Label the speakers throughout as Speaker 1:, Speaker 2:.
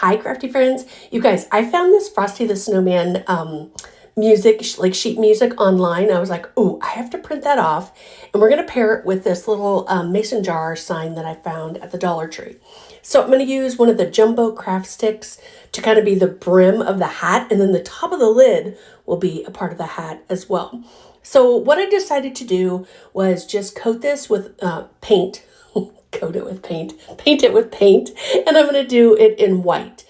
Speaker 1: Hi, crafty friends. You guys, I found this Frosty the Snowman music, like sheet music online. I was like, oh, I have to print that off. And we're going to pair it with this little mason jar sign that I found at the Dollar Tree. So I'm going to use one of the jumbo craft sticks to kind of be the brim of the hat. And then the top of the lid will be a part of the hat as well. So what I decided to do was just coat this with paint. Coat it with paint, paint it with paint, and I'm going to do it in white.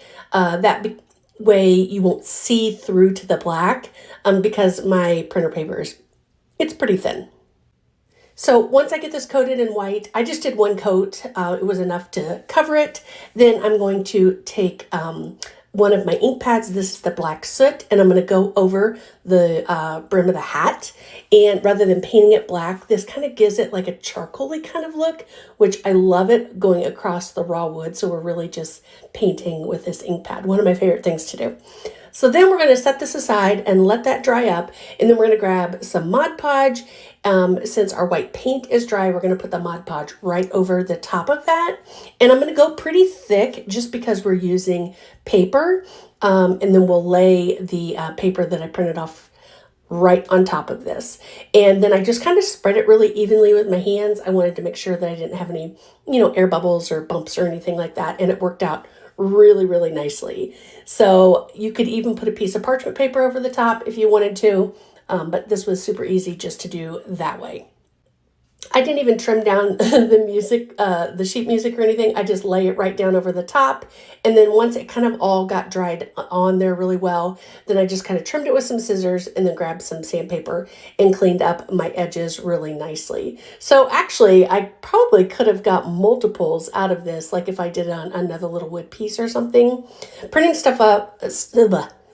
Speaker 1: Way you won't see through to the black because my printer paper it's pretty thin. So once I get this coated in white, I just did one coat. It was enough to cover it. Then I'm going to take one of my ink pads. This is the black soot, and I'm going to go over the brim of the hat. And rather than painting it black, this kind of gives it like a charcoaly kind of look, which I love it going across the raw wood. So we're really just painting with this ink pad. One of my favorite things to do. So then we're going to set this aside and let that dry up. And then we're going to grab some Mod Podge. Since our white paint is dry, we're going to put the Mod Podge right over the top of that. And I'm going to go pretty thick just because we're using paper. And then we'll lay the paper that I printed off right on top of this. And then I just kind of spread it really evenly with my hands. I wanted to make sure that I didn't have any, air bubbles or bumps or anything like that. And it worked out really, really nicely. So you could even put a piece of parchment paper over the top if you wanted to, but this was super easy just to do that way. I didn't even trim down the music, the sheet music or anything. I just lay it right down over the top. And then once it kind of all got dried on there really well, then I just kind of trimmed it with some scissors and then grabbed some sandpaper and cleaned up my edges really nicely. So actually, I probably could have got multiples out of this, like if I did it on another little wood piece or something. Printing stuff up,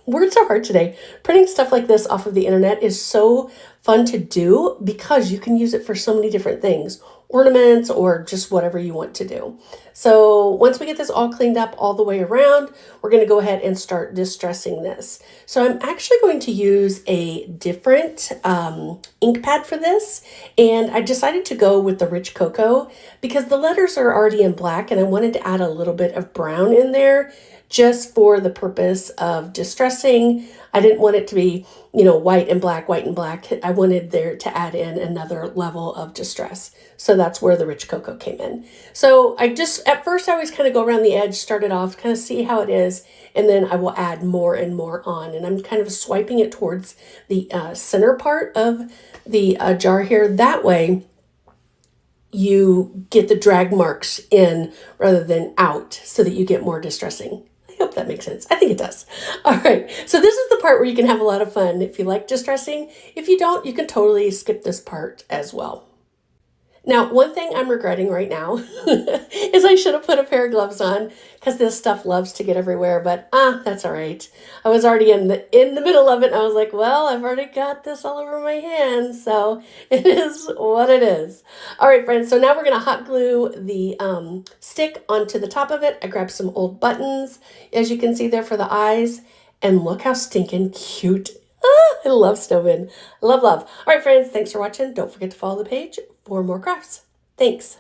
Speaker 1: words are hard today. Printing stuff like this off of the internet is so fun to do because you can use it for so many different things, ornaments or just whatever you want to do. So once we get this all cleaned up all the way around, we're going to go ahead and start distressing this. So I'm actually going to use a different ink pad for this. And I decided to go with the rich cocoa because the letters are already in black and I wanted to add a little bit of brown in there just for the purpose of distressing. I didn't want it to be, white and black, white and black. I wanted there to add in another level of distress. So that's where the rich cocoa came in. So at first I always kind of go around the edge, start it off, kind of see how it is, and then I will add more and more on. And I'm kind of swiping it towards the center part of the jar here. That way you get the drag marks in rather than out so that you get more distressing. I hope that makes sense. I think it does. All right. So this is the part where you can have a lot of fun if you like distressing. If you don't, you can totally skip this part as well. Now, one thing I'm regretting right now is I should have put a pair of gloves on because this stuff loves to get everywhere, but that's all right. I was already in the middle of it and I was like, well, I've already got this all over my hands, so it is what it is. All right, friends, so now we're going to hot glue the stick onto the top of it. I grabbed some old buttons, as you can see there, for the eyes, and look how stinking cute. I love snowmen. Love, love. All right, friends, thanks for watching. Don't forget to follow the page for more crafts. Thanks.